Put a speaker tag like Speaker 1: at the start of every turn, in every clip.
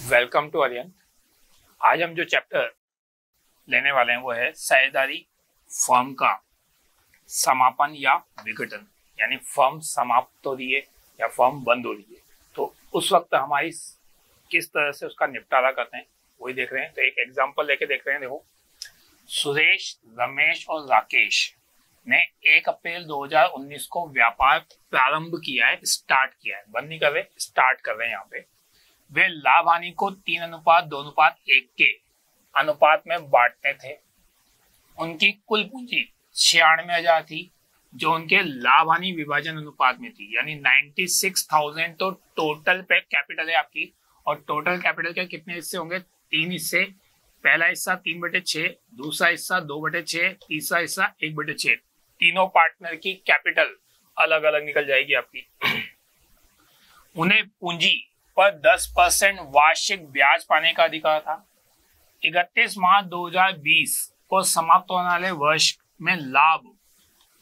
Speaker 1: Welcome to Aryan. आज हम जो चैप्टर लेने वाले हैं वो है साझेदारी फर्म का समापन या विघटन, यानी फर्म समाप्त हो रही है या फर्म बंद हो रही है तो उस वक्त हमारी किस तरह से उसका निपटारा करते हैं वही देख रहे हैं। तो एक एग्जांपल लेके देख रहे हैं। देखो, सुरेश, रमेश और राकेश ने 1 अप्रैल 2019 को व्यापार प्रारंभ किया है, स्टार्ट किया है, बंद नहीं कर रहे, स्टार्ट कर रहे हैं। यहाँ पे वे लाभ हानि को 3:2:1 के अनुपात में बांटते थे। उनकी कुल पूंजी 96,000 थी जो उनके लाभ हानि विभाजन अनुपात में थी, यानी 96,000। तो टोटल पे कैपिटल है आपकी, और टोटल कैपिटल के कितने हिस्से होंगे? 3 हिस्से। पहला हिस्सा 3/6, दूसरा हिस्सा 2/6, तीसरा हिस्सा 1/6। तीनों पार्टनर की कैपिटल अलग अलग निकल जाएगी आपकी। उन्हें पूंजी पर 10% वार्षिक ब्याज पाने का अधिकार था। 31 मार्च 2020 को समाप्त होने वाले वर्ष में लाभ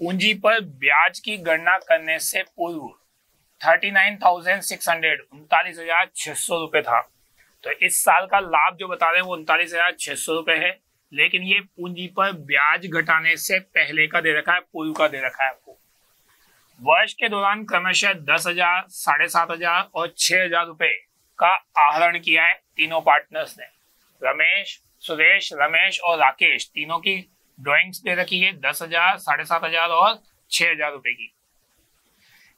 Speaker 1: पूंजी पर ब्याज की गणना करने से पूर्व 39,600 रुपए था। तो इस साल का लाभ जो बता रहे हैं वो 39,600 रुपए है, लेकिन ये पूंजी पर ब्याज घटाने से पहले का दे रखा है, पूर्व का दे रखा है आपको। वर्ष के दौरान क्रमशः 10,000, 7,500 और 6,000 रुपए का आहरण किया है तीनों पार्टनर्स ने। रमेश, सुरेश, रमेश और राकेश तीनों की ड्राइंग्स दे रखी है 10,000, 7,500 और 6,000 रुपए की।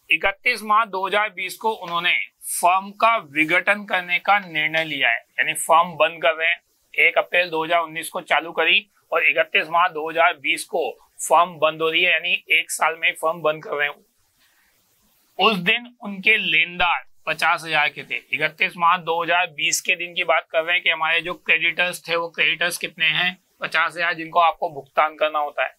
Speaker 1: 31 मार्च 2020 को उन्होंने फर्म का विघटन करने का निर्णय लिया है, यानी फर्म बंद कर रहे हैं। 1 अप्रैल 2019 को चालू करी और 31 मार्च 2020 को फर्म बंद हो रही है, यानी 1 साल में फर्म बंद कर रहे हैं। उस दिन उनके लेनदार 50,000 के थे। 31 मार्च 2020 के दिन की बात कर रहे हैं कि हमारे जो क्रेडिटर्स थे वो क्रेडिटर्स कितने हैं? 50,000, जिनको आपको भुगतान करना होता है।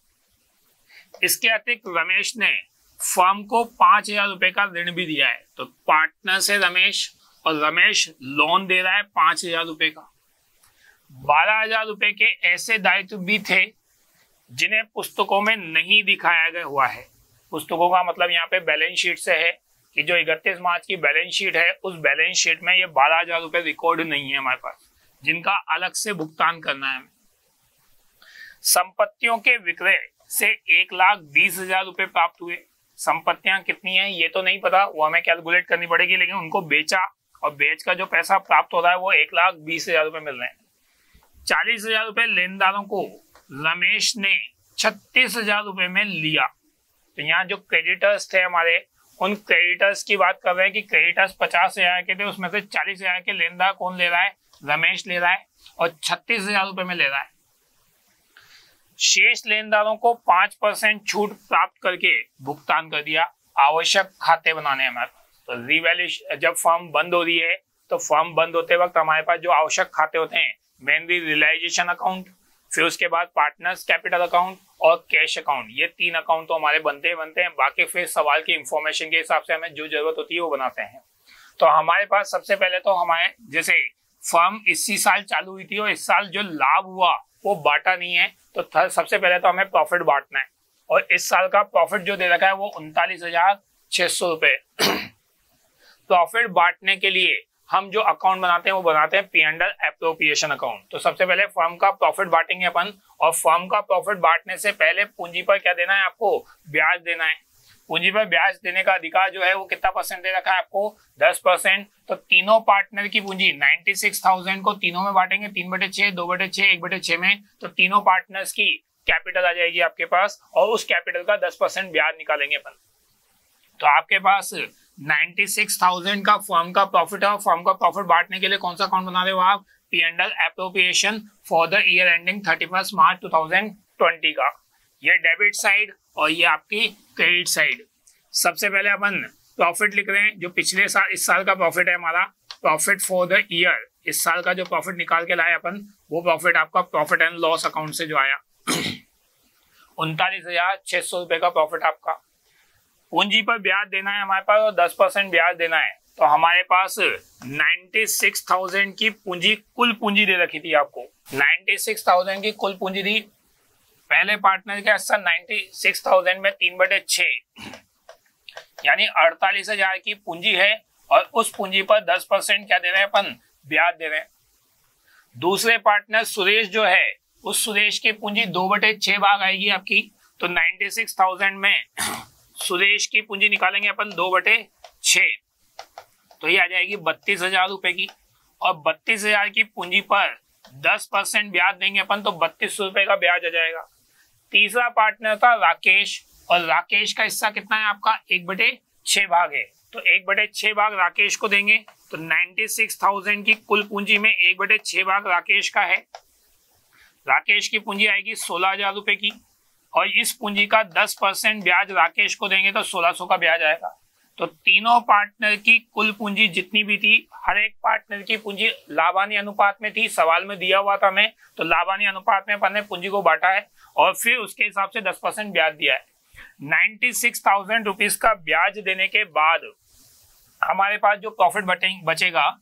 Speaker 1: इसके अतिरिक्त रमेश ने फर्म को 5,000 रुपए का ऋण भी दिया है। तो पार्टनर से रमेश, और रमेश लोन दे रहा है 5,000 रुपए का। 12,000 रुपए के ऐसे दायित्व भी थे जिन्हें पुस्तकों में नहीं दिखाया गया हुआ है। पुस्तकों का मतलब यहाँ पे बैलेंस शीट से है कि जो 31 मार्च की बैलेंस शीट है उस बैलेंस शीट में ये 12,000 रुपए रिकॉर्ड नहीं है हमारे पास, जिनका अलग से भुगतान करना है। संपत्तियों के विक्रय से 1,20,000 रुपए प्राप्त हुए। संपत्तियां कितनी हैं ये तो नहीं पता, वो हमें कैलकुलेट करनी पड़ेगी, लेकिन उनको बेचा और बेच का जो पैसा प्राप्त हो रहा है वो 1,20,000 रुपए मिल रहे हैं। 40,000 रुपए लेनदारों को रमेश ने 36,000 रुपए में लिया। तो यहाँ जो क्रेडिटर्स थे हमारे, उन क्रेडिटर्स की बात कर रहे हैं कि क्रेडिटर्स 50,000 के थे, उसमें से 40,000 के लेनदार कौन ले रहा है? रमेश ले रहा है, और 36,000 रुपए में ले रहा है। शेष लेनदारों को 5% छूट प्राप्त करके भुगतान कर दिया। आवश्यक खाते बनाने हमारे पास। तो रिवैल्यूएशन, जब फर्म बंद हो रही है तो फर्म बंद होते वक्त हमारे पास जो आवश्यक खाते होते हैं, मेनली रियलाइजेशन अकाउंट, फिर उसके बाद पार्टनर्स कैपिटल अकाउंट और कैश अकाउंट, ये 3 अकाउंट तो हमारे बनते हैं। बाकी फिर सवाल की इंफॉर्मेशन के हिसाब से हमें जो जरूरत होती है वो बनाते हैं। तो हमारे पास सबसे पहले तो हमारे जैसे फर्म इसी साल चालू हुई थी और इस साल जो लाभ हुआ वो बांटा नहीं है, तो सबसे पहले तो हमें प्रॉफिट बांटना है। और इस साल का प्रॉफिट जो दे रखा है वो 39,600 रुपए। प्रॉफिट बांटने के लिए हम जो अकाउंट बनाते हैं वो बनाते हैं P&L एप्रोप्रिएशन अकाउंट। तो सबसे पहले फर्म का प्रॉफिट बांटेंगे अपन, और फर्म का प्रॉफिट बांटने से पहले पूंजी पर क्या देना है आपको? ब्याज देना है। पूंजी पर ब्याज देने का अधिकार जो है वो कितना परसेंट दे रखा है आपको? 10%। तो तीनों पार्टनर की पूंजी 96,000 को तीनों में बांटेंगे, 3/6, 2/6, 1/6 में। तो तीनों पार्टनर्स की कैपिटल आ जाएगी आपके पास, और उस कैपिटल का 10% ब्याज निकालेंगे अपन। तो आपके पास 96,000 का फर्म का प्रॉफिट है, और फर्म का प्रॉफिट बांटने के लिए कौन सा अकाउंट बना रहे हो आप? P&L appropriation for the year ending 31 मार्च 2020 का। ये डेबिट साइड और ये आपकी क्रेडिट साइड। सबसे पहले अपन प्रॉफिट लिख रहे हैं, जो पिछले साल, इस साल का प्रॉफिट है हमारा, प्रॉफिट फॉर द ईयर। इस साल का जो प्रॉफिट निकाल के लाए अपन, वो प्रॉफिट आपका प्रॉफिट एंड लॉस अकाउंट से जो आया 39,600 रुपए का प्रॉफिट आपका। पूंजी पर ब्याज देना है हमारे पास और 10% ब्याज देना है। तो हमारे पास 96,000 की पूंजी, कुल पूंजी दे रखी थी आपको। 96,000 की कुल पूंजी थी। पहले पार्टनर के साथ 96,000 में 3/6 यानी 48,000 की पूंजी है, और उस पूंजी पर 10% क्या दे रहे हैं अपन? ब्याज दे रहे हैं। दूसरे पार्टनर सुरेश जो है, उस सुरेश की पूंजी 2/6 भाग आएगी आपकी। तो 96,000 में सुरेश की पूंजी निकालेंगे अपन 2/6, तो ये आ जाएगी 32,000 रुपए की। और 32,000 की पूंजी पर 10% ब्याज देंगे अपन, तो 3200 रुपए का ब्याज आ जाएगा। तीसरा पार्टनर था राकेश, और राकेश का हिस्सा कितना है आपका, 1/6 भाग है। तो 1/6 भाग राकेश को देंगे, तो 96,000 की कुल पूंजी में 1/6 भाग राकेश का है। राकेश की पूंजी आएगी 16,000 रुपए की, और इस पूंजी का 10% ब्याज राकेश को देंगे तो 1600 का ब्याज आएगा। तो तीनों पार्टनर की कुल पूंजी जितनी भी थी, हर एक पार्टनर की पूंजी लाभानी अनुपात में थी, सवाल में दिया हुआ था हमें, तो लाभानी अनुपात में अपन ने पूंजी को बांटा है और फिर उसके हिसाब से 10% ब्याज दिया है। 96,000 रुपीज का ब्याज देने के बाद हमारे पास जो प्रॉफिट बचेगा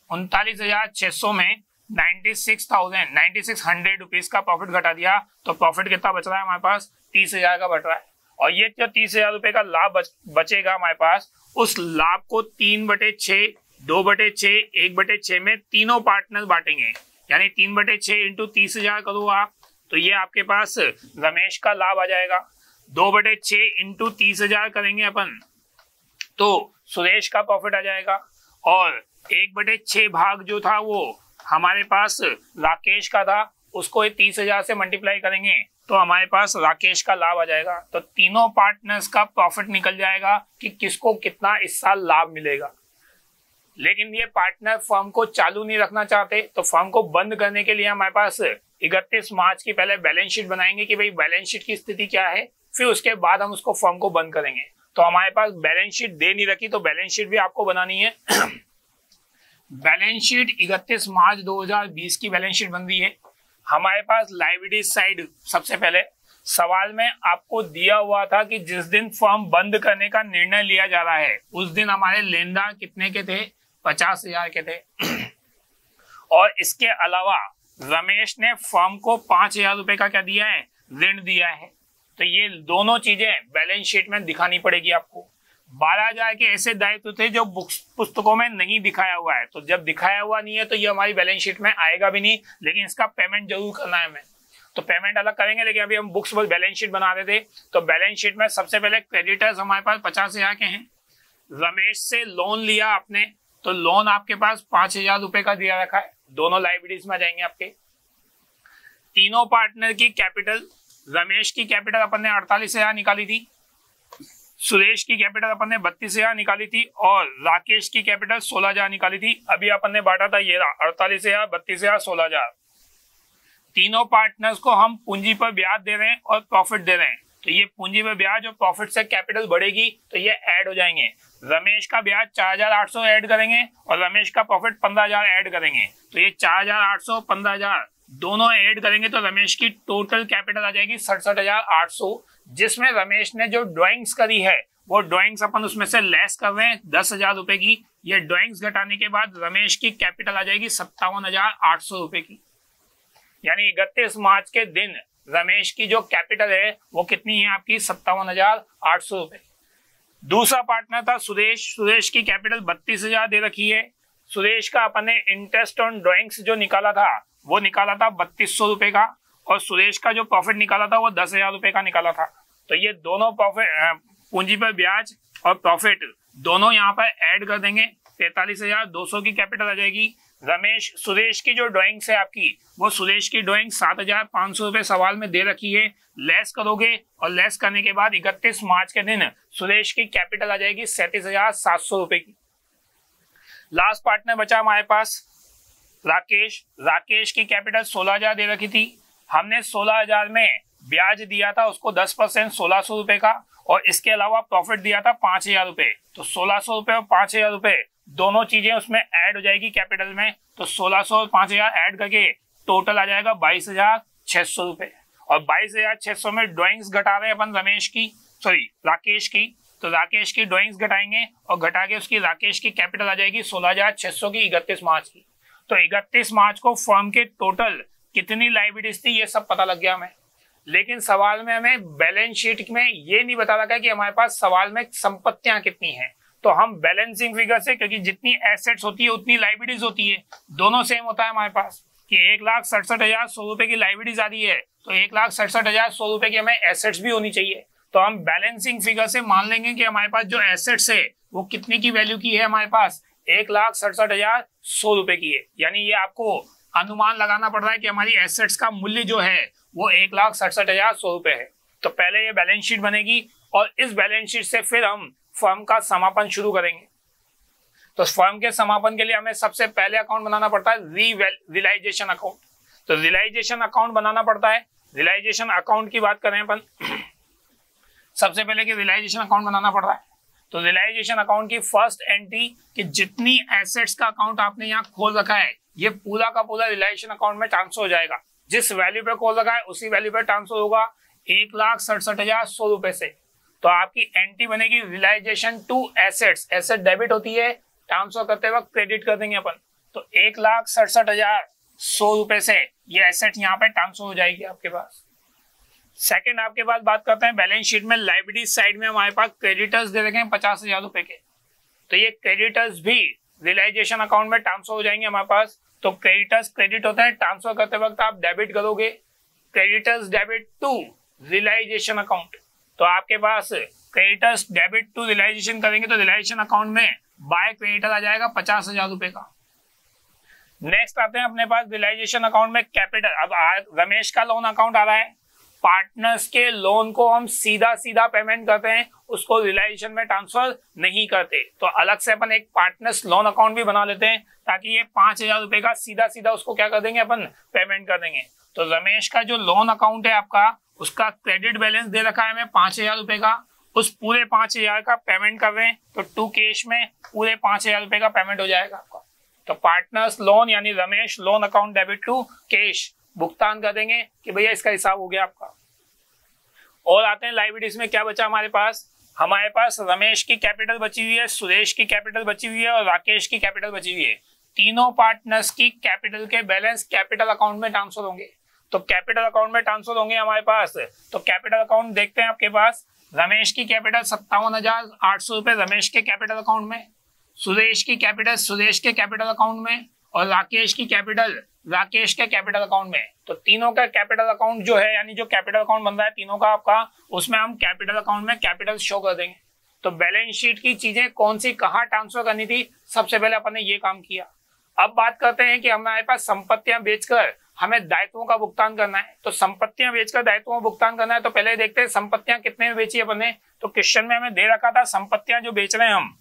Speaker 1: 39,600 में 96,100 रुपीज का प्रॉफिट घटा दिया, तो प्रॉफिट कितना बच रहा है हमारे पास, 30,000 का बच रहा है। और ये जो 30,000 रुपए का लाभ बचेगा हमारे पास, उस लाभ को 3/6, 2/6, 1/6 में तीनों पार्टनर बांटेंगे। यानी 3/6 इंटू 30,000 करो आप, तो ये आपके पास रमेश का लाभ आ जाएगा। 2/6 इंटू 30,000 करेंगे अपन, तो सुरेश का प्रॉफिट आ जाएगा। और 1/6 भाग जो था वो हमारे पास राकेश का था, उसको 30,000 से मल्टीप्लाई करेंगे तो हमारे पास राकेश का लाभ आ जाएगा। तो तीनों पार्टनर्स का प्रॉफिट निकल जाएगा कि किसको कितना इस साल लाभ मिलेगा। लेकिन ये पार्टनर फर्म को चालू नहीं रखना चाहते, तो फर्म को बंद करने के लिए हमारे पास 31 मार्च की पहले बैलेंस शीट बनाएंगे कि भाई बैलेंस शीट की स्थिति क्या है, फिर उसके बाद हम उसको फर्म को बंद करेंगे। तो हमारे पास बैलेंस शीट दे नहीं रखी, तो बैलेंस शीट भी आपको बनानी है। बैलेंस शीट 31 मार्च 2020 की बैलेंस शीट बन रही है। हमारे पास लायबिलिटीज साइड, सबसे पहले सवाल में आपको दिया हुआ था कि जिस दिन फर्म बंद करने का निर्णय लिया जा रहा है उस दिन हमारे लेनदार कितने के थे, 50,000 के थे। और इसके अलावा रमेश ने फर्म को 5,000 रुपए का क्या दिया है, ऋण दिया है। तो ये दोनों चीजें बैलेंस शीट में दिखानी पड़ेगी आपको। 12,000 के ऐसे दायित्व थे जो पुस्तकों में नहीं दिखाया हुआ है, तो जब दिखाया हुआ नहीं है तो ये हमारी बैलेंस शीट में आएगा भी नहीं, लेकिन इसका पेमेंट जरूर करना है हमें। तो पेमेंट अलग करेंगे, लेकिन अभी हम बुक्स बैलेंस शीट बना रहे थे। तो बैलेंस शीट में सबसे पहले क्रेडिटर्स हमारे पास 50,000 के हैं। रमेश से लोन लिया आपने, तो लोन आपके पास 5,000 रुपए का दिया रखा है, दोनों लायबिलिटीज में जाएंगे आपके। तीनों पार्टनर की कैपिटल, रमेश की कैपिटल अपन ने 48,000 निकाली थी, सुरेश की कैपिटल अपन ने 32,000 निकाली थी, और राकेश की कैपिटल 16,000 निकाली थी। अभी अपन ने बांटा था ये 48,000, 32,000, 16,000। तीनों पार्टनर्स को हम पूंजी पर ब्याज दे रहे हैं और प्रॉफिट दे रहे हैं, तो ये पूंजी पर ब्याज और प्रॉफिट से कैपिटल बढ़ेगी, तो ये ऐड हो जाएंगे। रमेश का ब्याज 4,800 ऐड करेंगे और रमेश का प्रॉफिट 15,000 ऐड करेंगे, तो ये 4,800, 15,000 दोनों ऐड करेंगे तो रमेश की टोटल कैपिटल आ जाएगी 67,800, जिसमें रमेश ने जो ड्राइंग्स करी है वो ड्राइंग्स अपन उसमें से लेस कर रहे हैं 10,000 रुपए की। ये ड्राइंग्स घटाने के बाद रमेश की कैपिटल आ जाएगी 57,800 रुपए की। यानी 31 मार्च के दिन रमेश की जो कैपिटल है वो कितनी है आपकी, 57,800 रुपए। दूसरा पार्टनर था सुरेश, सुरेश की कैपिटल 32,000 दे रखी है। सुरेश का अपन ने इंटरेस्ट ऑन ड्राइंग्स जो निकाला था वो निकाला था 3,200 रुपए का, और सुरेश का जो प्रॉफिट निकाला था वो 10,000 रुपए का निकाला था। तो ये दोनों प्रॉफिट, पूंजी पर ब्याज और प्रॉफिट दोनों यहाँ पर ऐड कर देंगे, 43,200 की कैपिटल आ जाएगी। रमेश, सुरेश की जो ड्राइंग्स है आपकी, वो सुरेश की ड्राइंग 7,500 रुपए सवाल में दे रखी है, लेस करोगे और लेस करने के बाद 31 मार्च के दिन सुरेश की कैपिटल आ जाएगी 37,700 रुपए की। लास्ट पार्टनर बचा हमारे पास राकेश। राकेश की कैपिटल 16,000 दे रखी थी, हमने 16,000 में ब्याज दिया था उसको 10% 1,600 रुपए का, और इसके अलावा प्रॉफिट दिया था 5,000 रुपए। तो 1,600 रुपए और 5,000 रुपए दोनों चीजें उसमें ऐड हो जाएगी कैपिटल में, तो 1,600 और 5,000 ऐड करके टोटल आ जाएगा 22,600 रुपए। और 22,600 में ड्राइंग्स घटा रहे हैं अपन रमेश की, सॉरी राकेश की, तो राकेश की ड्राइंग्स घटाएंगे और घटा के उसकी राकेश की कैपिटल आ जाएगी 16,600 की 31 मार्च की। तो 31 मार्च को फर्म के टोटल कितनी लायबिलिटीज थी ये सब पता लग गया हमें। लेकिन सवाल में हमें बैलेंस शीट में ये नहीं बता रखा है कि हमारे पास सवाल में संपत्तियां कितनी हैं। तो हम बैलेंसिंग फिगर से, क्योंकि जितनी एसेट्स होती है उतनी लाइबिलिटीज होती है, दोनों सेम होता है हमारे पास कि 1,67,100 रुपए की लाइबिलिटीज आ रही है तो 1,67,100 रुपए की हमें एसेट्स भी होनी चाहिए। तो हम बैलेंसिंग फिगर से मान लेंगे कि हमारे पास जो एसेट्स है वो कितने की वैल्यू की है, हमारे पास 1,67,100 रुपए की है। यानी ये आपको अनुमान लगाना पड़ रहा है कि हमारी एसेट्स का मूल्य जो है वो 1,67,100 रुपए है। तो पहले ये बैलेंस शीट बनेगी और इस बैलेंस शीट से फिर हम फर्म का समापन शुरू करेंगे। तो फर्म के समापन के लिए हमें सबसे पहले अकाउंट बनाना पड़ता है रियलाइजेशन अकाउंट। तो रियलाइजेशन अकाउंट बनाना पड़ता है। रियलाइजेशन अकाउंट की बात करें अपन, सबसे पहले कि रियलाइजेशन अकाउंट बनाना पड़ रहा है। तो रियलाइजेशन अकाउंट की फर्स्ट एंट्री कि जितनी एसेट्स का अकाउंट आपने यहाँ खोल रखा है ये पूरा का पूरा रियलाइजेशन अकाउंट में ट्रांसफर हो जाएगा। जिस वैल्यू पे खोल रखा है उसी वैल्यू पे ट्रांसफर होगा 1,67,100 रुपए से। तो आपकी एंट्री बनेगी realisation to assets. Asset debit होती है, ट्रांसफर करते वक्त क्रेडिट कर देंगे अपन। तो 1,67,100 रुपए से ये एसेट यहाँ पे ट्रांसफर हो जाएगी आपके पास। सेकंड आपके पास बात करते हैं बैलेंस शीट में लायबिलिटी साइड में हमारे पास क्रेडिटर्स दे रखे हैं 50,000 रुपए के। तो ये क्रेडिटर्स भी रियलाइजेशन अकाउंट में ट्रांसफर हो जाएंगे हमारे पास। तो क्रेडिटर्स क्रेडिट होता है, ट्रांसफर करते वक्त आप डेबिट करोगे। Creditors debit to realisation account. तो आपके पास क्रेडिटर्स डेबिट टू रियलाइजेशन करेंगे तो रियलाइजेशन अकाउंट में बाय क्रेडिटर आ जाएगा 50,000 रुपए का। नेक्स्ट आते हैं अपने पास रियलाइजेशन अकाउंट में कैपिटल। अब रमेश का लोन अकाउंट आ रहा है। पार्टनर्स के लोन को हम सीधा सीधा पेमेंट करते हैं, उसको रियलाइजेशन में ट्रांसफर नहीं करते। तो अलग से अपन एक पार्टनर्स लोन अकाउंट भी बना लेते हैं ताकि ये 5,000 रुपए का सीधा सीधा उसको क्या कर देंगे अपन पेमेंट कर देंगे। तो रमेश का जो लोन अकाउंट है आपका, उसका क्रेडिट बैलेंस दे रखा है हमें 5,000 रुपए का। उस पूरे 5,000 का पेमेंट कर रहे हैं तो टू कैश में पूरे 5,000 रुपए का पेमेंट हो जाएगा आपका। तो पार्टनर्स लोन यानी Ramesh loan account debit to cash भुगतान कर देंगे कि भैया इसका हिसाब हो गया आपका। और आते हैं लायबिलिटीज में क्या बचा हमारे पास। हमारे पास रमेश की कैपिटल बची हुई है, सुरेश की कैपिटल बची हुई है और राकेश की कैपिटल बची हुई है। तीनों पार्टनर्स की कैपिटल के बैलेंस कैपिटल अकाउंट में ट्रांसफर होंगे। तो कैपिटल अकाउंट में ट्रांसफर होंगे हमारे पास। तो कैपिटल अकाउंट देखते हैं आपके पास। रमेश की कैपिटल 57,800 रुपए रमेश के कैपिटल अकाउंट में, सुरेश की कैपिटल सुरेश के कैपिटल अकाउंट में और राकेश की कैपिटल राकेश के कैपिटल अकाउंट में। तो तीनों का कैपिटल अकाउंट जो है यानी जो कैपिटल अकाउंट बन रहा है तीनों का आपका, उसमें हम कैपिटल अकाउंट में कैपिटल शो कर देंगे। तो बैलेंस शीट की चीजें कौन सी कहाँ ट्रांसफर करनी थी, सबसे पहले अपन ने ये काम किया। अब बात करते हैं कि हमारे पास संपत्तियां बेचकर हमें दायित्वों का भुगतान करना है। तो संपत्तियां बेचकर दायित्वों का भुगतान करना है तो पहले देखते हैं संपत्तियां कितने में बेची अपन ने। तो क्वेश्चन में हमें दे रखा था संपत्तियां जो बेच रहे हैं हम,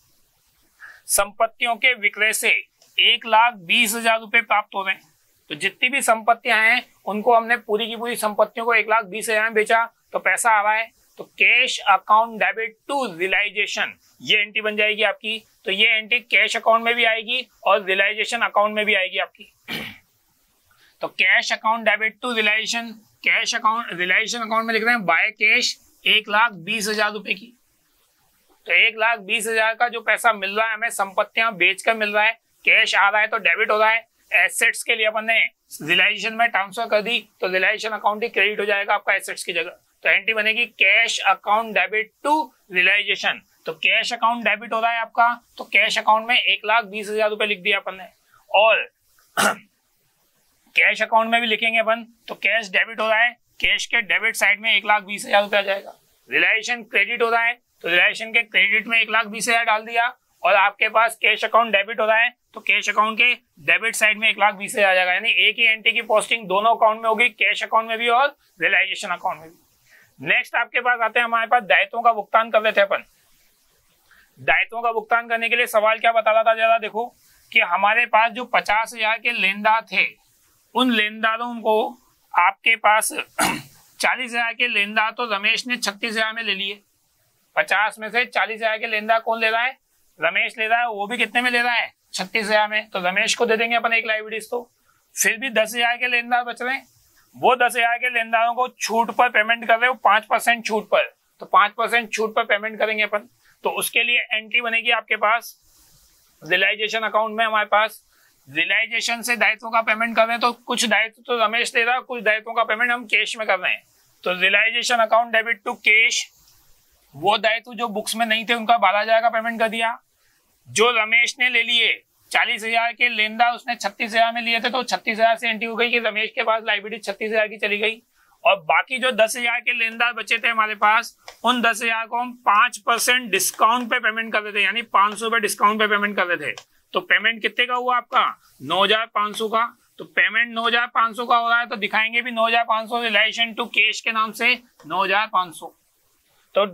Speaker 1: संपत्तियों के विक्रय से 1,20,000 रुपए प्राप्त हो रहे हैं। तो जितनी भी संपत्तियां हैं उनको हमने पूरी की पूरी संपत्तियों को 1,20,000 में बेचा तो पैसा आ रहा है। तो cash account debit to realisation ये एंट्री बन जाएगी आपकी। तो ये एंट्री कैश अकाउंट में भी आएगी और रियलाइजेशन अकाउंट में भी आएगी आपकी। तो cash account debit to realisation, cash account realisation account में लिख रहे हैं बाय कैश 1,20,000 रुपए की। तो 1,20,000 का जो पैसा मिल रहा है हमें संपत्तियां बेचकर मिल रहा है, कैश आ रहा है तो डेबिट हो रहा है। एसेट्स के लिए अपन ने रियलाइजेशन में ट्रांसफर कर दी तो रियलाइजेशन अकाउंट ही क्रेडिट हो जाएगा आपका एसेट्स की जगह। तो एंट्री बनेगी cash account debit to realisation. तो कैश अकाउंट डेबिट हो रहा है आपका, तो कैश अकाउंट में 1,20,000 रुपए लिख दिया अपन ने। और कैश अकाउंट में भी लिखेंगे अपन, तो कैश डेबिट हो रहा है, कैश के डेबिट साइड में 1,20,000 रुपए आ जाएगा। रियलाइजेशन क्रेडिट हो रहा है तो रियलाइजेशन के क्रेडिट में 1,20,000 डाल दिया। और आपके पास कैश अकाउंट डेबिट हो रहा है तो कैश अकाउंट के डेबिट साइड में 1,20,000 आ जाएगा। यानी एक ही एंट्री की पोस्टिंग दोनों अकाउंट में होगी, कैश अकाउंट में भी और रियलाइजेशन अकाउंट में भी। नेक्स्ट आपके पास आते हैं हमारे पास दायित्वों का भुगतान कर रहे थे अपन। दायित्वों का भुगतान करने के लिए सवाल क्या बता रहा था जरा देखो कि हमारे पास जो 50,000 के लेनदार थे उन लेनदारों को आपके पास 40,000 के लेनदार तो रमेश ने 36,000 में ले लिए। 50 में से 40,000 के लेनदार कौन ले रहा है, रमेश ले रहा है। वो भी कितने में ले रहा है, 36,000 में। तो रमेश को दे देंगे अपन एक लायबिलिटीज। तो फिर भी 10,000 के लेनदार बच रहे हैं। वो 10,000 के लेनदारों को छूट पर पेमेंट कर रहे हो 5% छूट पर। तो 5% छूट पर पेमेंट करेंगे अपन। तो उसके लिए एंट्री बनेगी आपके पास रियलाइजेशन अकाउंट में। हमारे पास रियलाइजेशन से दायित्वों का पेमेंट कर रहे हैं तो कुछ दायित्व तो रमेश दे रहा है, कुछ दायित्वों का पेमेंट हम कैश में कर रहे हैं। तो realisation account debit to cash, वो दायित्व जो बुक्स में नहीं थे उनका 12,000 का पेमेंट कर दिया। जो रमेश ने ले लिए 40,000 के लेनदार उसने 36,000 में लिए थे, तो 36,000 से एंट्री हो गई कि रमेश के पास लायबिलिटी 36,000 की चली गई। और बाकी जो 10,000 के लेनदार बचे थे हमारे पास, उन 10,000 को हम 5% डिस्काउंट पे पेमेंट कर रहे थे, यानी 500 रुपए डिस्काउंट पे पेमेंट कर रहे थे। तो पेमेंट कितने का हुआ आपका? 9,500 का। तो पेमेंट 9,500 का हो रहा है, तो दिखाएंगे भी 9,500 रिलेशन टू कैश के नाम से 9,500। तो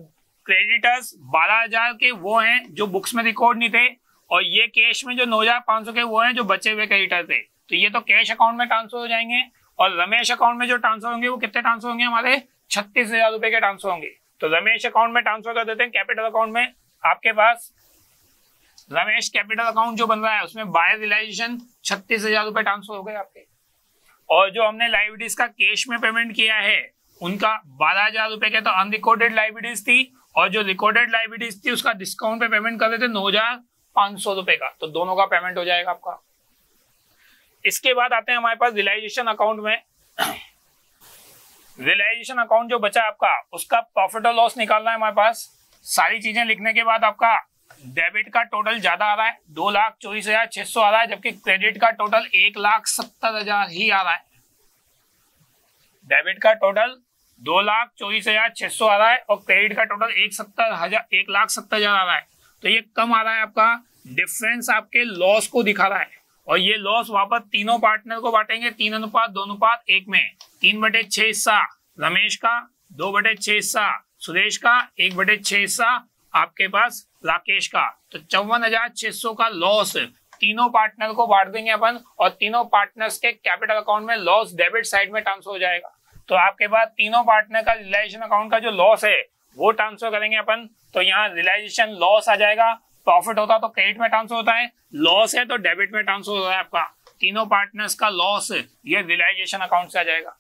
Speaker 1: क्रेडिटर्स 12,000 के वो हैं जो बुक्स में रिकॉर्ड नहीं थे, और ये कैश में जो 9,500 के वो हैं जो बचे हुए क्रेडिटर थे। तो ये तो कैश अकाउंट में ट्रांसफर हो जाएंगे, और रमेश अकाउंट में जो ट्रांसफर होंगे वो कितने ट्रांसफर होंगे? हमारे 36,000 रुपए के ट्रांसफर होंगे। तो रमेश अकाउंट में ट्रांसफर कर देते हैं कैपिटल अकाउंट में। आपके पास रमेश कैपिटल अकाउंट जो बन रहा है उसमें बाय रियलाइजेशन 36,000 रुपए ट्रांसफर हो गए आपके। और जो हमने लायबिलिटीज का कैश में पेमेंट किया है उनका 12,000 रुपए के तो अनरिकॉर्डेड लायबिलिटीज थी, और जो रिकॉर्डेड लायबिलिटीज थी उसका डिस्काउंट पे पेमेंट कर रहे थे 9,500 रुपए का। तो दोनों का पेमेंट हो जाएगा आपका। इसके बाद आते हैं हमारे पास रियलाइजेशन अकाउंट में। रियलाइजेशन अकाउंट जो बचा आपका उसका प्रॉफिट और लॉस निकालना है हमारे पास। सारी चीजें लिखने के बाद आपका डेबिट का टोटल ज्यादा आ रहा है, 2,24,600 आ रहा है, जबकि क्रेडिट का टोटल 1,70,000 ही आ रहा है। डेबिट का टोटल 2,24,600 आ रहा है और क्रेडिट का टोटल 1,70,000 आ रहा है। तो ये कम आ रहा है आपका। डिफरेंस आपके लॉस को दिखा रहा है, और ये लॉस वापस तीनों पार्टनर को बांटेंगे 3:2:1 में। 3/6 हिस्सा रमेश का, 2/6 हिस्सा सुरेश का, 1/6 हिस्सा आपके पास राकेश का। तो 54,600 का लॉस तीनों पार्टनर को बांट देंगे अपन, और तीनों पार्टनर्स के कैपिटल अकाउंट में लॉस डेबिट साइड में ट्रांसफर हो जाएगा। तो आपके पास तीनों पार्टनर का रियलाइजेशन अकाउंट का जो लॉस है वो ट्रांसफर करेंगे अपन। तो यहाँ रियलाइजेशन लॉस आ जाएगा। प्रॉफिट होता तो क्रेडिट में ट्रांसफर होता है, लॉस है तो डेबिट में ट्रांसफर हो रहा है आपका। तीनों पार्टनर्स का लॉस ये रियलाइजेशन अकाउंट से आ जाएगा।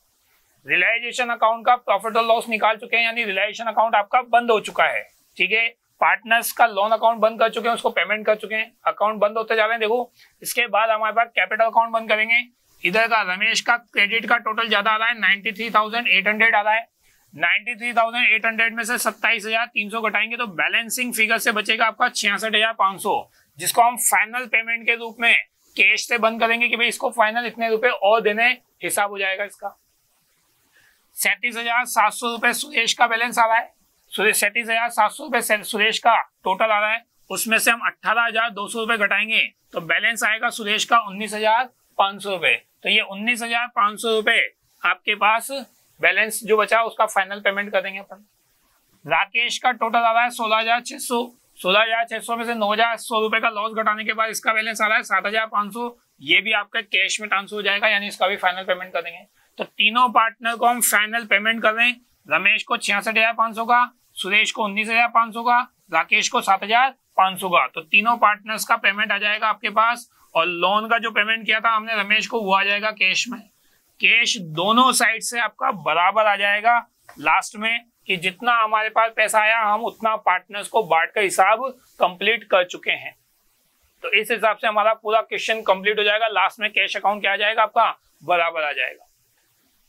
Speaker 1: रियलाइजेशन अकाउंट का प्रॉफिट और लॉस निकाल चुके हैं, यानी रियलाइजेशन अकाउंट आपका बंद हो चुका है। ठीक है, पार्टनर्स का लोन अकाउंट बंद कर चुके हैं, उसको पेमेंट कर चुके हैं, अकाउंट बंद होते जा रहे हैं। देखो, इसके बाद हमारे पास कैपिटल अकाउंट बंद करेंगे। इधर का रमेश का क्रेडिट का टोटल ज्यादा आ रहा है, 93,800 आ रहा है। 93,800 में से 27,300 घटाएंगे तो बैलेंसिंग फिगर से बचेगा आपका 66,500, जिसको हम फाइनल पेमेंट के रूप में कैश से बंद करेंगे कि भाई इसको फाइनल इतने रुपए और देने, हिसाब हो जाएगा इसका। 37,700 रुपए सुरेश का बैलेंस आ रहा है। 37,700 रुपए सुरेश का टोटल आ रहा है, उसमें से हम 18,200 रुपए घटाएंगे तो बैलेंस आएगा सुरेश का 19,500 रुपए। तो ये 19,500 रुपए आपके पास बैलेंस जो बचा उसका फाइनल पेमेंट कर देंगे अपन। राकेश का टोटल आ रहा है 16,600। 16,600 में से 9,100 रुपए का लॉस घटाने के बाद इसका बैलेंस आ रहा है 7,500। ये भी आपका कैश में ट्रांसफर हो जाएगा, यानी इसका भी फाइनल पेमेंट कर देंगे। तो तीनों पार्टनर को हम फाइनल पेमेंट कर रहे हैं। रमेश को 66,500 का, सुरेश को 19,500 का, राकेश को 7,500 का। तो तीनों पार्टनर्स का पेमेंट आ जाएगा आपके पास। और लोन का जो पेमेंट किया था हमने रमेश को, वो आ जाएगा कैश में। कैश दोनों साइड से आपका बराबर आ जाएगा लास्ट में, कि जितना हमारे पास पैसा आया हम उतना पार्टनर्स को बांट कर हिसाब कंप्लीट कर चुके हैं। तो इस हिसाब से हमारा पूरा क्वेश्चन कंप्लीट हो जाएगा। लास्ट में कैश अकाउंट क्या आ जाएगा आपका, बराबर आ जाएगा।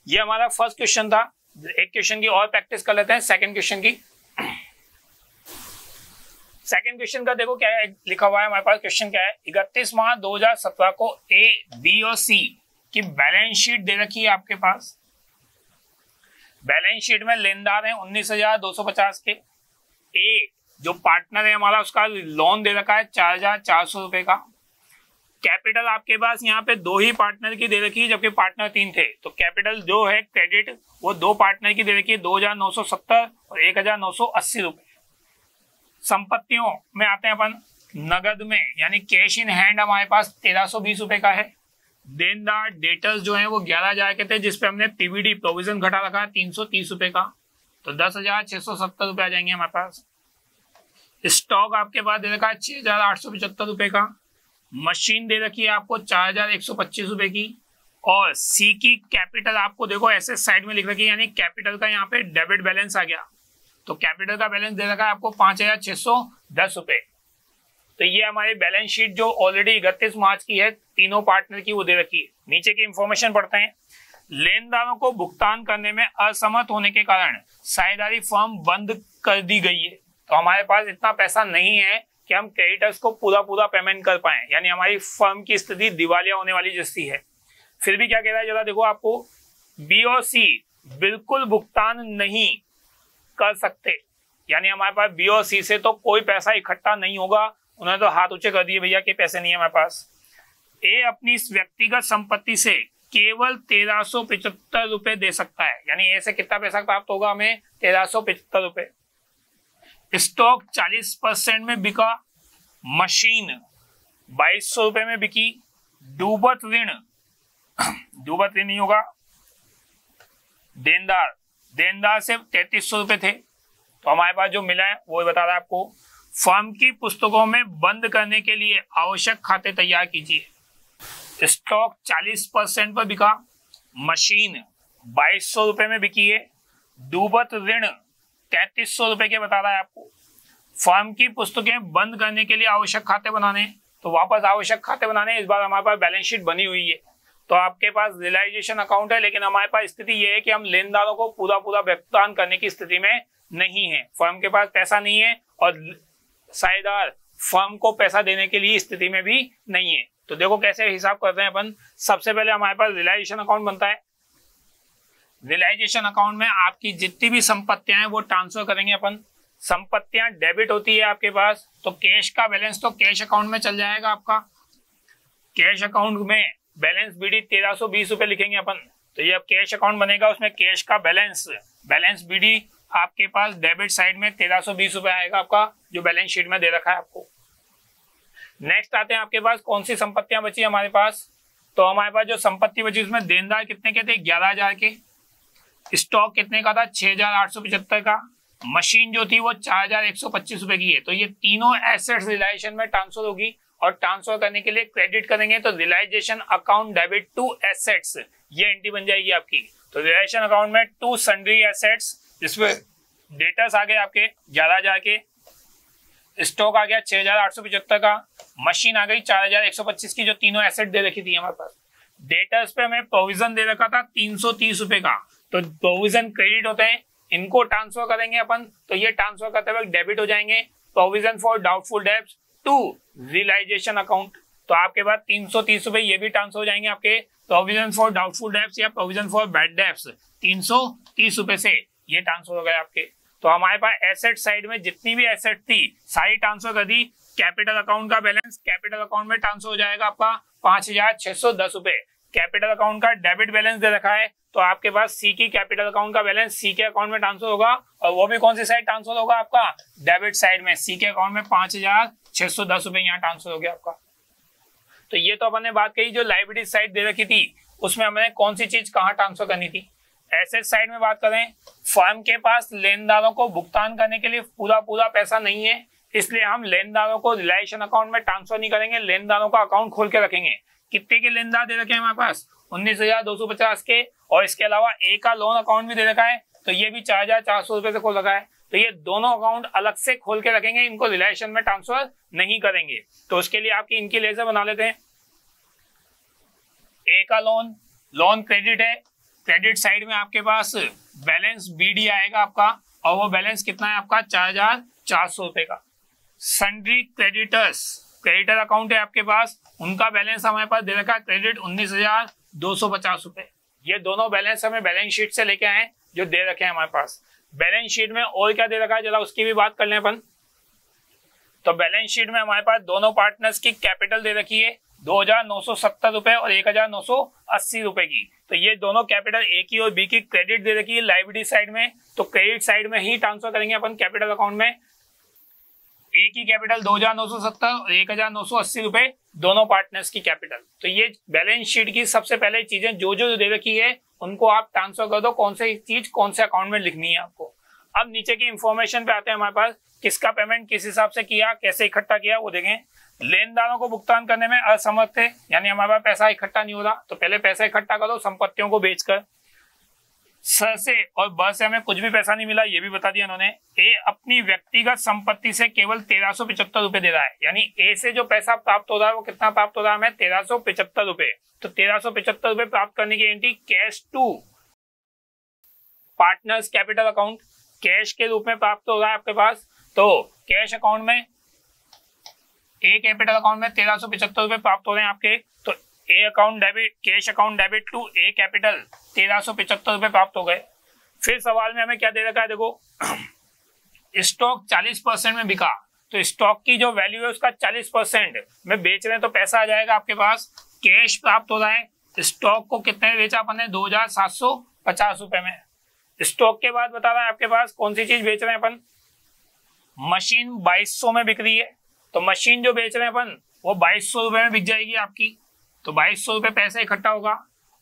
Speaker 1: ये हमारा फर्स्ट क्वेश्चन था। एक क्वेश्चन की और प्रैक्टिस कर लेते हैं, सेकंड क्वेश्चन की। सेकंड क्वेश्चन का देखो क्या है लिखा हुआ है हमारे पास। क्वेश्चन क्या है, 31 मार्च 2017 को ए, बी और सी की बैलेंस शीट दे रखी है आपके पास। बैलेंस शीट में लेनदार हैं 19,250 के। ए जो पार्टनर है हमारा, उसका लोन दे रखा है 4,400 रुपए का। कैपिटल आपके पास यहाँ पे दो ही पार्टनर की दे रखी है, जबकि पार्टनर 3 थे। तो कैपिटल जो है क्रेडिट वो दो पार्टनर की दे रखी है, 2,970 और 1,980 रुपए। संपत्तियों में आते हैं अपन, नगद में यानी कैश इन हैंड हमारे पास 1,320 रुपए का है। देनदार डेटर्स जो है वो 11,000 के थे, जिसपे हमने पीवीडी प्रोविजन घटा रखा है 330 रुपए का। तो 10,670 रुपए आ जाएंगे हमारे पास। स्टॉक आपके पास दे रखा है 6,875 रुपए का। मशीन दे रखी है आपको 4,125 रुपए की। और सी की कैपिटल आपको देखो ऐसे साइड में लिख रखी है, यानी कैपिटल का यहाँ पे डेबिट बैलेंस आ गया। तो कैपिटल का बैलेंस दे रखा है आपको 5,610 रुपए। तो ये हमारी बैलेंस शीट जो ऑलरेडी 31 मार्च की है, तीनों पार्टनर की, वो दे रखी है। नीचे की इंफॉर्मेशन पढ़ते हैं। लेनदारों को भुगतान करने में असमर्थ होने के कारण साझेदारी फर्म बंद कर दी गई है। तो हमारे पास इतना पैसा नहीं है कि हम क्रेडिटर्स को पूरा पूरा पेमेंट कर पाए, यानी हमारी फर्म की स्थिति दिवालिया होने वाली जैसी है। फिर भी क्या कह रहा है जरा देखो, आपको बी और सी बिल्कुल भुगतान नहीं कर सकते, यानी हमारे पास बी और सी से तो कोई पैसा इकट्ठा नहीं होगा। उन्होंने तो हाथ ऊंचे कर दिए भैया कि पैसे नहीं है हमारे पास। ए अपनी इस व्यक्तिगत संपत्ति से केवल 1375 रुपए दे सकता है, यानी ए से कितना पैसा प्राप्त होगा हमें, 1375 रुपए। स्टॉक 40% में बिका, मशीन 2200 रुपए में बिकी, डूबत ऋण नहीं होगा, देनदार से 3300 रुपए थे। तो हमारे पास जो मिला है वो बता रहा है आपको। फर्म की पुस्तकों में बंद करने के लिए आवश्यक खाते तैयार कीजिए। स्टॉक 40% पर बिका, मशीन 2200 रुपए में बिकी है, डूबत ऋण 3300 रुपए के बता रहा है आपको। फर्म की पुस्तकें बंद करने के लिए आवश्यक खाते बनाने, तो वापस आवश्यक खाते बनाने। इस बार हमारे पास बैलेंस शीट बनी हुई है, तो आपके पास रियलाइजेशन अकाउंट है, लेकिन हमारे पास स्थिति ये है कि हम लेनदारों को पूरा पूरा भुगतान करने की स्थिति में नहीं है। फर्म के पास पैसा नहीं है और साझेदार फर्म को पैसा देने के लिए स्थिति में भी नहीं है। तो देखो कैसे हिसाब करते हैं अपन। सबसे पहले हमारे पास रियलाइजेशन अकाउंट बनता है। रियलाइजेशन अकाउंट में आपकी जितनी भी संपत्तियां हैं वो ट्रांसफर करेंगे अपन। संपत्तियां डेबिट होती है आपके पास, तो कैश का बैलेंस तो कैश अकाउंट में चल जाएगा आपका। कैश अकाउंट में बैलेंस बीडी 1320 रुपए लिखेंगे अपन, तो ये अब कैश अकाउंट बनेगा। उसमें कैश का बैलेंस बीडी आपके पास डेबिट साइड में 1320 रुपए आएगा आपका, जो बैलेंस शीट में दे रखा है आपको। नेक्स्ट आते हैं आपके पास कौन सी संपत्तियां बची हमारे पास। तो हमारे पास जो संपत्ति बची उसमें देनदार कितने के थे, 11,000 के। स्टॉक कितने का था, 6,875 का। मशीन जो थी वो 4,125 रुपए की है। तो ये तीनों एसेट्स रियलाइजेशन में ट्रांसफर होगी, और ट्रांसफर करने के लिए क्रेडिट करेंगे तो realisation account debit to assets, ये एंट्री बन जाएगी आपकी। तो रियलाइजेशन अकाउंट में टू सन्ड्री एसेट्स, जिसमें डेटर्स आ गए आपके 11,000 के, स्टॉक आ गया 6,875 का, मशीन आ गई 4,125 की, जो तीनों एसेट दे रखी थी हमारे पास। डेटर्स पे हमें प्रोविजन दे रखा था 330 रुपए का, तो प्रोविजन क्रेडिट होते हैं, इनको ट्रांसफर करेंगे अपन, तो ये ट्रांसफर करते वक्त डेबिट हो जाएंगे। Provision for doubtful debts to realisation account, तो आपके पास 330 रुपए ये भी ट्रांसफर हो जाएंगे आपके। प्रोविजन फॉर डाउटफुल डेब्ट्स या प्रोविजन फॉर बैड डेब्ट्स 330 रुपए से ये ट्रांसफर हो गए आपके। तो हमारे पास एसेट साइड में जितनी भी एसेट थी सारी ट्रांसफर कर दी। कैपिटल अकाउंट का बैलेंस कैपिटल अकाउंट में ट्रांसफर हो जाएगा आपका 5,610 रुपए। कैपिटल अकाउंट का डेबिट बैलेंस दे रखा है, तो आपके पास सी की कैपिटल अकाउंट का बैलेंस सी के अकाउंट में ट्रांसफर होगा, और वो भी कौन सी साइड ट्रांसफर होगा आपका, डेबिट साइड में। सी के अकाउंट में 5,610 रुपए यहाँ ट्रांसफर हो गया आपका। तो ये तो अपन ने बात कही जो लायबिलिटी साइड दे रखी थी, उसमें हमने कौन सी चीज कहाँ ट्रांसफर करनी थी। एसेट साइड में बात करें, फर्म के पास लेनदारों को भुगतान करने के लिए पूरा पूरा पैसा नहीं है, इसलिए हम लेनदारों को रियलाइजेशन अकाउंट में ट्रांसफर नहीं करेंगे, लेनदारों का अकाउंट खोल के रखेंगे। कितने के लेनदार दे रखे हैं हमारे पास, 19,250 के, और इसके अलावा ए का लोन अकाउंट भी दे रखा है, तो ये भी 4,400 रुपए से खोल रखा है। तो ये दोनों अकाउंट अलग से खोल के रखेंगे, इनको रियलाइजेशन में ट्रांसफर नहीं करेंगे। तो उसके लिए आपकी इनकी लेजर बना लेते हैं। ए का लोन क्रेडिट है, क्रेडिट साइड में आपके पास बैलेंस बीडी आएगा आपका, और वो बैलेंस कितना है आपका 4,400 रुपए का। सन्ड्री क्रेडिटर अकाउंट है आपके पास, उनका बैलेंस हमारे पास दे रखा है क्रेडिट 19,250 रुपए। ये दोनों बैलेंस हमें बैलेंस शीट से लेके आए जो दे रखे हैं हमारे पास। बैलेंस शीट में और क्या दे रखा है जरा उसकी भी बात कर लें अपन। तो बैलेंस शीट में हमारे पास दोनों पार्टनर्स की कैपिटल दे रखी है 2,970 रुपए और 1,980 रुपए की। तो ये दोनों कैपिटल ए की और बी की क्रेडिट दे रखी है लायबिलिटी साइड में, तो क्रेडिट साइड में ही ट्रांसफर करेंगे अपन कैपिटल अकाउंट में। ए की कैपिटल 2,970 और 1,980 रुपए दोनों पार्टनर्स की कैपिटल। तो ये बैलेंस शीट की सबसे पहले चीजें जो जो दे रखी है उनको आप ट्रांसफर कर दो, कौन सी चीज कौन से अकाउंट में लिखनी है आपको। अब नीचे की इंफॉर्मेशन पे आते हैं हमारे पास, किसका पेमेंट किस हिसाब से किया, कैसे इकट्ठा किया वो देखें। लेनदारों को भुगतान करने में असमर्थ थे, यानी हमारे पास पैसा इकट्ठा नहीं हो रहा, तो पहले पैसा इकट्ठा करो संपत्तियों को बेचकर। स से और ब से हमें कुछ भी पैसा नहीं मिला, ये भी बता दिया इन्होंने। ए अपनी व्यक्तिगत संपत्ति से केवल 1,375 रुपए दे रहा है, यानी ए से जो पैसा प्राप्त हो रहा है वो कितना प्राप्त हो रहा है हमें 1,375 रुपए। तो 1,375 रुपए प्राप्त करने की entry cash to partners capital account cash के रूप में प्राप्त हो रहा है आपके पास। तो कैश अकाउंट में ए कैपिटल अकाउंट में 1375 रुपए प्राप्त हो रहे हैं आपके, तो A account debit, cash account debit to A capital 1375 रुपए प्राप्त हो गए। फिर सवाल में हमें क्या दे रखा है, देखो स्टॉक 40% में बिका, तो स्टॉक की जो वैल्यू है उसका 40% में बेच रहे हैं, तो पैसा आ जाएगा आपके पास, कैश प्राप्त हो रहा है। स्टॉक को कितने में बेचा अपन ने, 2750 रुपए में। स्टॉक के बाद बता रहा है आपके पास कौन सी चीज बेच रहे हैं अपन, मशीन 2200 में बिक रही है, तो मशीन जो बेच रहे हैं अपन वो 2200 रुपए में बिक जाएगी आपकी, तो 2200 रुपए पैसा इकट्ठा होगा।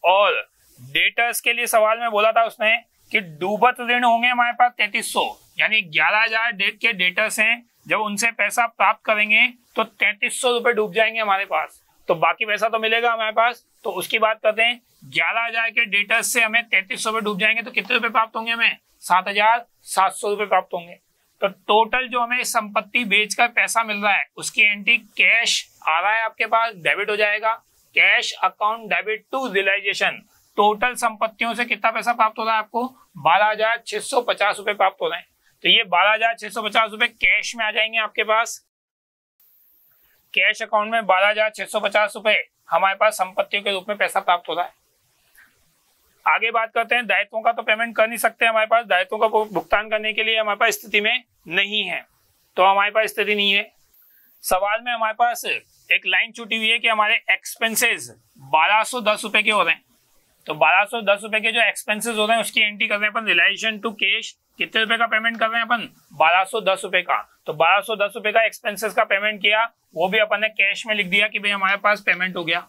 Speaker 1: और डेटर्स के लिए सवाल में बोला था उसने कि डूबत ऋण होंगे हमारे पास 3300, यानी 11,000 डेट के डेटर्स हैं, जब उनसे पैसा प्राप्त करेंगे तो 3300 रुपए डूब जाएंगे हमारे पास, तो बाकी पैसा तो मिलेगा हमारे पास। तो उसकी बात करते हैं, 11,000 के डेटर्स से हमें 3300 रुपए डूब जाएंगे, तो कितने रुपए प्राप्त होंगे हमें, 7,700 रुपए प्राप्त होंगे। तो टोटल जो हमें संपत्ति बेचकर पैसा मिल रहा है उसकी एंट्री कैश आ रहा है आपके पास, डेबिट हो जाएगा, cash account debit to realisation. Total संपत्तियों से कितना पैसा प्राप्त हो रहा है आपको, 12,650 रुपए प्राप्त हो रहे हैं, तो ये 12,650 रुपए कैश में आ जाएंगे आपके पास। कैश अकाउंट में 12,650 रुपए हमारे पास संपत्तियों के रूप में पैसा प्राप्त हो रहा है। आगे बात करते हैं, दायित्वों का तो पेमेंट कर नहीं सकते, हमारे पास दायित्वों का भुगतान करने के लिए हमारे पास स्थिति में नहीं है, तो हमारे पास स्थिति नहीं है। सवाल में हमारे पास एक लाइन छूटी हुई है कि हमारे एक्सपेंसेस 1210 रुपए के हो रहे हैं, तो 1210 रुपए के जो एक्सपेंसेस हो रहे हैं उसकी एंट्री कर रहे हैं अपन रिलेशन टू कैश। कितने रुपए का पेमेंट कर रहे हैं अपन, 1210 रुपए का, तो 1210 रुपए का एक्सपेंसेस का पेमेंट किया, वो भी अपन ने कैश में लिख दिया कि भाई हमारे पास पेमेंट हो गया।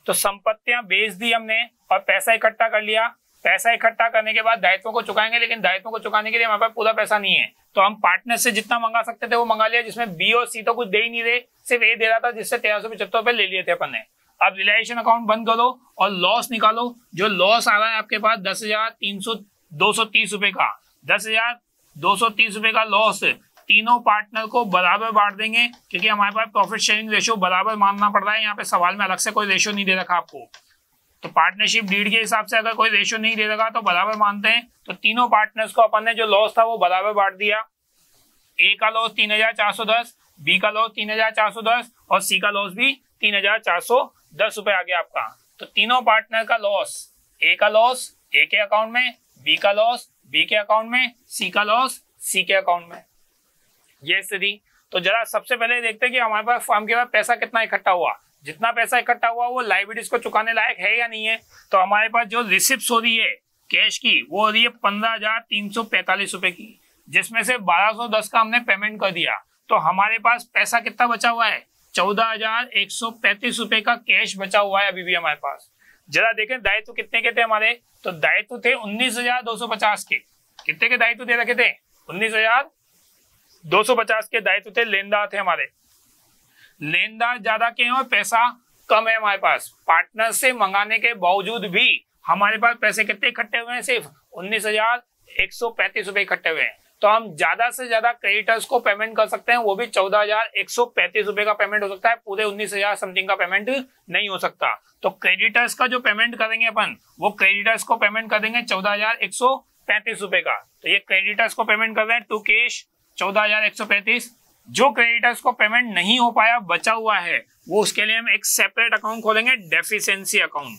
Speaker 1: तो संपत्तियां बेच दी हमने और पैसा इकट्ठा कर लिया। पैसा इकट्ठा करने के बाद दायित्वों को चुकाएंगे, लेकिन दायित्वों को चुकाने के लिए हमारे पास पूरा पैसा नहीं है, तो हम पार्टनर से जितना मंगा सकते थे वो मंगा लिया, जिसमें बी और सी तो कुछ दे ही नहीं रहे, सिर्फ ए दे रहा था, जिससे 1375 रुपए ले लिए थे अपन ने। अब रिलेशन अकाउंट बंद करो और लॉस निकालो। जो लॉस आ रहा है आपके पास 10,230 रुपए का, 10,230 रुपए का लॉस तीनों पार्टनर को बराबर बांट देंगे, क्योंकि हमारे पास प्रॉफिट शेयरिंग रेशियो बराबर मानना पड़ रहा है। यहाँ पे सवाल में अलग से कोई रेशियो नहीं दे रखा आपको, तो पार्टनरशिप डीड के हिसाब से अगर कोई रेशियो नहीं दे रखा तो बराबर मानते हैं। तो तीनों पार्टनर्स को अपन ने जो लॉस था वो बराबर बांट दिया। ए का लॉस 3,410, बी का लॉस 3,410 और सी का लॉस भी 3,410 रुपए आ गया आपका। तो तीनों पार्टनर का लॉस, ए का लॉस ए के अकाउंट में, बी का लॉस बी के अकाउंट में, सी का लॉस सी के अकाउंट में, ये स्थिति। तो जरा सबसे पहले देखते हैं कि हमारे पास फर्म के पास पैसा कितना इकट्ठा हुआ। जितना पैसा इकट्ठा हुआ वो लायबिलिटीज को चुकाने लायक है या नहीं है। तो हमारे पास जो रिसिप्ट हो रही है कैश की वो हो रही है 15,345 रुपए की, जिसमें से 1210 का हमने पेमेंट कर दिया। तो हमारे पास पैसा कितना बचा हुआ है, 14,135 रुपए का कैश बचा हुआ है अभी भी हमारे पास। जरा देखें दायित्व कितने के थे हमारे, तो दायित्व थे 19,250 के। कितने के दायित्व दे रखे थे, 19,250 के दायित्व थे। लेनदार थे हमारे, लेनदार ज्यादा के हैं और पैसा कम है हमारे पास। पार्टनर से मंगाने के बावजूद भी हमारे पास पैसे कितने इकट्ठे हुए हैं, सिर्फ 19,135 रुपए इकट्ठे हुए हैं। तो हम ज्यादा से ज्यादा क्रेडिटर्स को पेमेंट कर सकते हैं, वो भी 14,135 रुपए का पेमेंट हो सकता है, पूरे 19,000 समथिंग का पेमेंट नहीं हो सकता। तो क्रेडिटर्स का जो पेमेंट करेंगे अपन, वो क्रेडिटर्स को पेमेंट कर देंगे 14,135 रुपए का। तो ये क्रेडिटर्स को पेमेंट कर रहे हैं टू कैश 14,135। जो क्रेडिटर्स को पेमेंट नहीं हो पाया, बचा हुआ है, वो उसके लिए हम एक सेपरेट अकाउंट खोलेंगे, डेफिशिएंसी अकाउंट।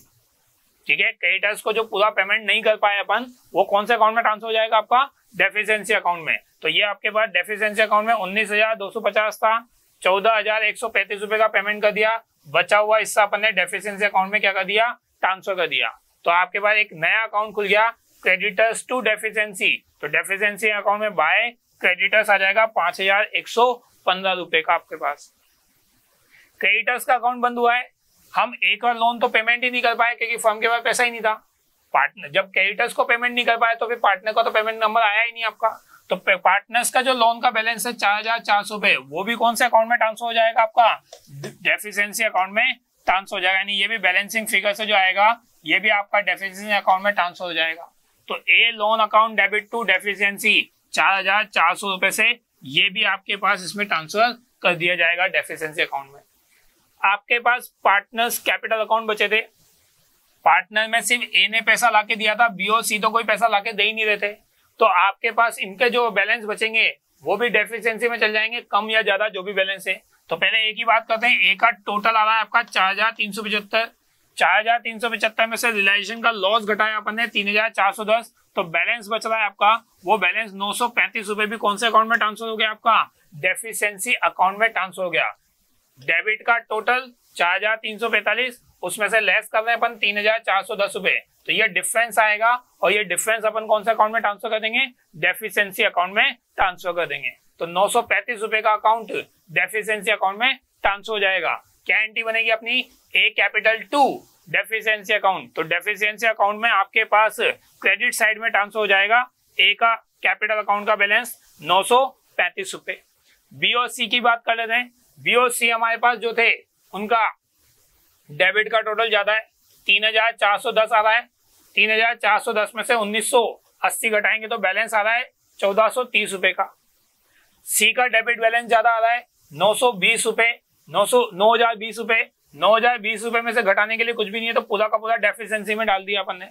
Speaker 1: ठीक है, क्रेडिटर्स को जो पूरा पेमेंट नहीं कर पाए अपन, वो कौन से अकाउंट में ट्रांसफर हो जाएगा, आपका डेफिशिएंसी अकाउंट में। तो ये आपके पास डेफिशिएंसी अकाउंट में 19,250 था, 14,135 रुपए का पेमेंट कर दिया, बचा हुआ हिस्सा अपन ने डेफिशिएंसी अकाउंट में क्या कर दिया, ट्रांसफर कर दिया। तो आपके पास एक नया अकाउंट खुल गया, क्रेडिटर्स टू डेफिशिएंसी। तो डेफिशिएंसी अकाउंट में बाय क्रेडिटर्स आ जाएगा 5,115 रुपए का आपके पास। क्रेडिटर्स का अकाउंट बंद हुआ है, हम एक और लोन तो पेमेंट ही नहीं कर पाए क्योंकि फर्म के पास पैसा ही नहीं था। पार्टनर जब क्रेडिटर्स को पेमेंट नहीं कर पाए तो फिर पार्टनर का तो पेमेंट नंबर आया ही नहीं आपका। तो पार्टनर्स का जो लोन का बैलेंस है 4,400 रुपए, वो भी कौन से अकाउंट में ट्रांसफर हो जाएगा, आपका डेफिशिएंसी अकाउंट में ट्रांसफर हो जाएगा। यानी ये भी बैलेंसिंग फिगर से जो आएगा, ये भी आपका डेफिशिएंसी अकाउंट में ट्रांसफर हो जाएगा। तो a loan account debit to deficiency 4,400 रुपए से ये भी आपके पास इसमें ट्रांसफर कर दिया जाएगा डेफिशिएंसी अकाउंट में। आपके पास पार्टनर्स कैपिटल अकाउंट बचे थे, पार्टनर में सिर्फ ए ने पैसा लाके दिया था, बी और सी तो कोई पैसा लाके दे ही नहीं रहे थे। तो आपके पास इनके जो बैलेंस बचेंगे वो भी डेफिशिएंसी में चल जाएंगे, कम या ज्यादा जो भी बैलेंस है। तो पहले ए की बात करते हैं। ए का टोटल आ रहा है आपका 4,375। 4,375 में से रियलाइजेशन का लॉस घटाया अपन ने 3,410, तो बैलेंस बच रहा है आपका, वो बैलेंस 935 रुपए भी कौन से अकाउंट में ट्रांसफर हो गया आपका, डेफिशिएंसी अकाउंट में ट्रांसफर हो गया। डेबिट का टोटल 4,345, उसमें से लेस कर रहे हैं अपन 3,410 रुपए, तो ये डिफरेंस आएगा और ये डिफरेंस अपन कौन से अकाउंट में ट्रांसफर कर देंगे, डेफिशिएंसी अकाउंट में ट्रांसफर कर देंगे। तो 935 रुपए का अकाउंट डेफिशिएंसी अकाउंट में ट्रांसफर हो जाएगा। क्या एंट्री बनेगी अपनी, ए कैपिटल टू डेफिशिएंसी अकाउंट। तो डेफिशिएंसी अकाउंट में आपके पास क्रेडिट साइड में ट्रांसफर हो जाएगा ए का कैपिटल अकाउंट का बैलेंस 935 रुपए। बी और सी की बात कर लेते हैं। बी और सी हमारे पास जो थे उनका डेबिट का टोटल ज्यादा है, 3,410 आ रहा है। 3,410 में से 1,980 घटाएंगे तो बैलेंस आ रहा है 1,430 रुपए का। सी का डेबिट बैलेंस ज्यादा आ रहा है 920 रुपए, 9,020 रुपए। 9,020 रुपए में से घटाने के लिए कुछ भी नहीं है, तो पूरा का पूरा डेफिशिएंसी में डाल दिया अपन ने।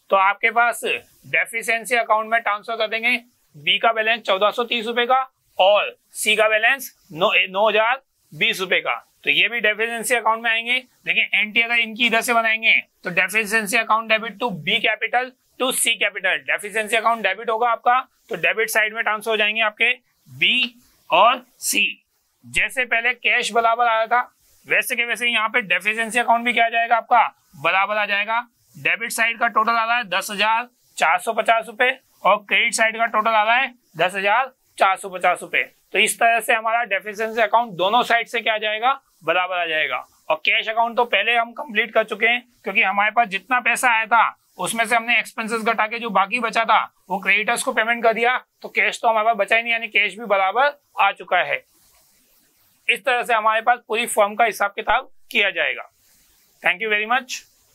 Speaker 1: तो आपके पास डेफिशिएंसी अकाउंट में ट्रांसफर कर देंगे बी का बैलेंस 1,430 रुपए का और सी का बैलेंस 9,020 रुपए का। तो ये भी डेफिशिएंसी अकाउंट में आएंगे, लेकिन एंट्री अगर इनकी इधर से बनाएंगे तो deficiency account debit to B capital to C capital. Deficiency account debit होगा आपका, तो डेबिट साइड में ट्रांसफर हो जाएंगे आपके बी और सी। जैसे पहले कैश बराबर आया था वैसे के वैसे यहाँ पे डेफिशिएंसी अकाउंट भी क्या आ जाएगा आपका, बराबर आ जाएगा। डेबिट साइड का टोटल आ रहा है 10,450 रुपए और क्रेडिट साइड का टोटल आ रहा है 10,450 रुपए। तो इस तरह से हमारा डेफिशिएंसी अकाउंट दोनों साइड से क्या आ जाएगा, बराबर आ जाएगा। और कैश अकाउंट तो पहले हम कंप्लीट कर चुके हैं, क्योंकि हमारे पास जितना पैसा आया था उसमें से हमने एक्सपेंसेस घटा के जो बाकी बचा था वो क्रेडिटर्स को पेमेंट कर दिया, तो कैश तो हमारे पास बचा ही नहीं, यानी कैश भी बराबर आ चुका है। इस तरह से हमारे पास पूरी फर्म का हिसाब किताब किया जाएगा। Thank you very much.